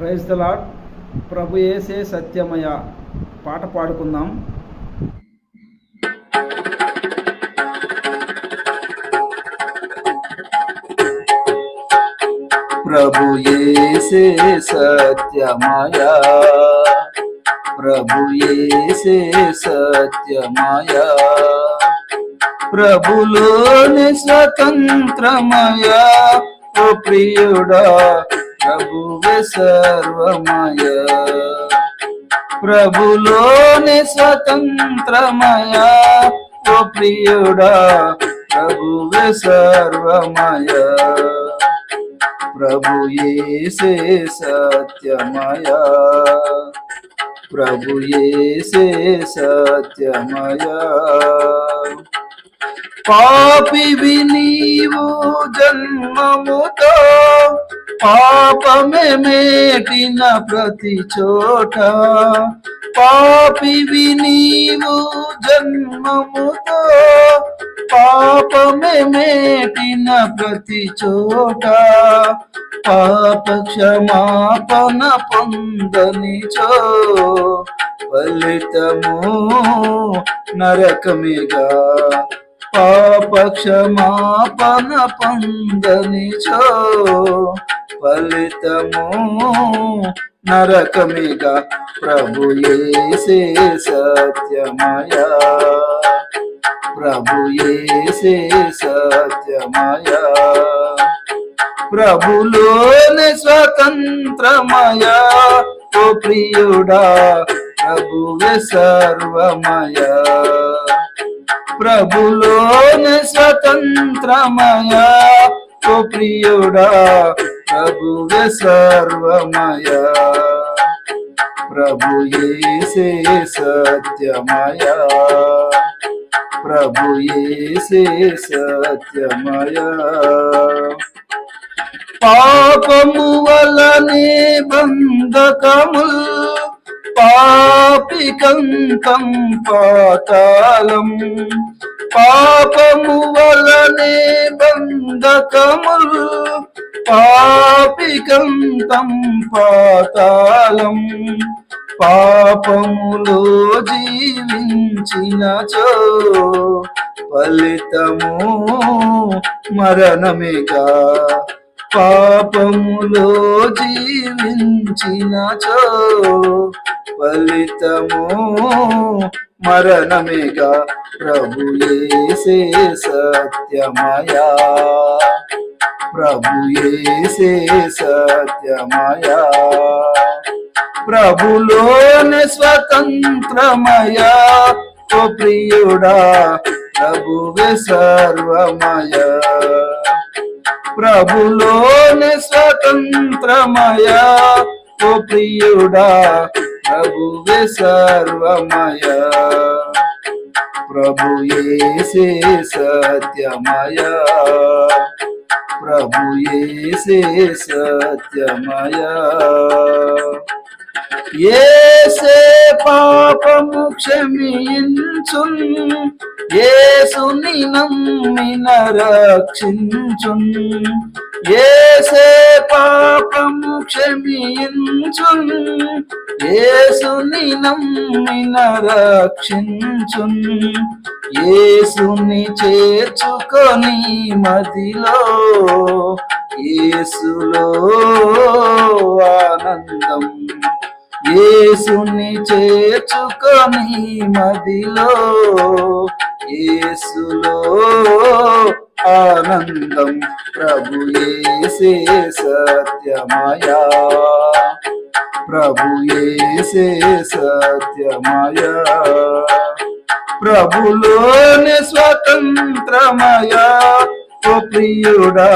Praise the lord. ప్రభు యేసే సత్యమయ పాట పాడుకుందాం. ప్రభు యేసే సత్యమయ, ప్రభు యేసే సత్యమయ, ప్రభులోని స్వతంత్రమయ, ఓ ప్రియుడా ప్రభువే సర్వమయ. ప్రభులోని స్వతంత్రమయ, ఓ ప్రియుడా ప్రభువే సర్వమయ. ప్రభు యేసే సత్యమయ, ప్రభు యేసే సత్యమయ. పాపివి నీవు జన్మముతో, పాపమే మేటిన ప్రతి చోట. పాపివి నీవు జన్మముతో, పాపమే మేటిన ప్రతి చోట. పాప క్షమాపణ పొందనిచో, ఫలితము నరకమిగా. పాప క్షమాపణ పొందనిచో, ఫలితము నరకమిగా. ప్రభు యేసే సత్యమయ, ప్రభు యేసే సత్యమయ. ప్రభులోని స్వతంత్రమయ, ఓ ప్రియుడా ప్రభువే సర్వమయ. ప్రభులోని స్వతంత్రమయ, ఓ ప్రియుడా ప్రభువే సర్వమయ. ప్రభు యేసే సత్యమయ, ప్రభు యేసే సత్యమయ. పాపము వలనే బంధకముల్, పాపికంతం పాతాళం. పాపము వలనే బంధకముల్, పాపికంతం పాతాళం. పాపములో జీవించినచో, ఫలితము మరణమిగా. పాపములో జీవించినచో, ఫలితము మరణమిగా. ప్రభు యేసే సత్యమయ, ప్రభు యేసే సత్యమయ. ప్రభులోని స్వతంత్రమయ, ఓ ప్రియుడా ప్రభువే సర్వమయ. ప్రభులోని స్వతంత్రమయ, ఓ ప్రియుడా ప్రభువే సర్వమయ. ప్రభు యేసే సత్యమయ, ప్రభు యేసే సత్యమయ. యేసే పాపము క్షమించున్, యేసుని నమ్మిన రక్షించున్. యేసే పాపము క్షమించున్, యేసుని నమ్మిన రక్షించున్. యేసుని చేర్చుకొని మదిలో, యేసులో ఆనందం. యేసుని చేర్చుకొని మదిలో, యేసులో ఆనందం. ప్రభు యేసే సత్యమయ, ప్రభు యేసే సత్యమయ. ప్రభులోని స్వతంత్రమయ, ఓ ప్రియుడా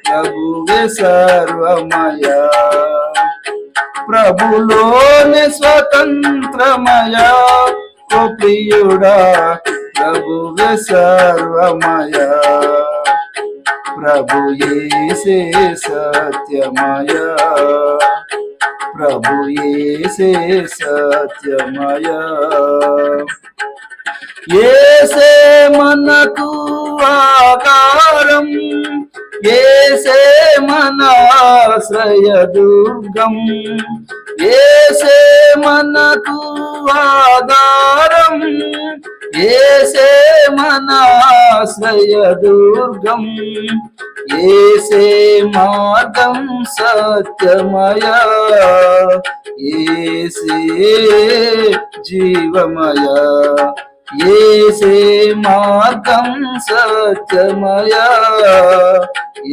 ప్రభువే సర్వమయ. ప్రభులోని స్వతంత్రమయ, ఓ ప్రియుడా ప్రభువే సర్వమయ. ప్రభు యేసే సత్యమయ, ప్రభు యేసే సత్యమయ. యేసే మనకు ఆధారం, యేసే మన ఆశ్రయ దుర్గం, యేసే మనకు ఆధారం, యేసే మన ఆశ్రయ దుర్గం, యేసే మార్గం సత్యమయ, యేసే జీవమయ, యేసే మార్గం సత్యమయ,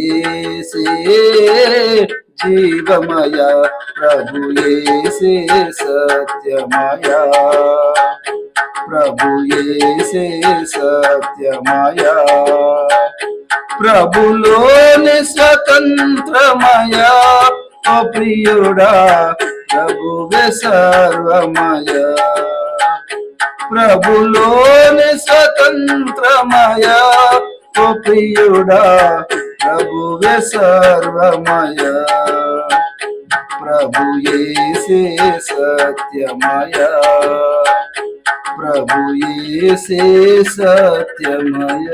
యేసే జీవమయ, ప్రభు యేసే సత్యమయ, ప్రభు యేసే సత్యమయ, ప్రభులోని స్వతంత్రమయ, ఓ ప్రియుడా ప్రభువే సర్వమయ, ప్రభులోని స్వతంత్రమయ, ఓ ప్రియుడా ప్రభువే సర్వమయ, ప్రభు యేసే సత్యమయ, ప్రభు యేసే సత్యమయ.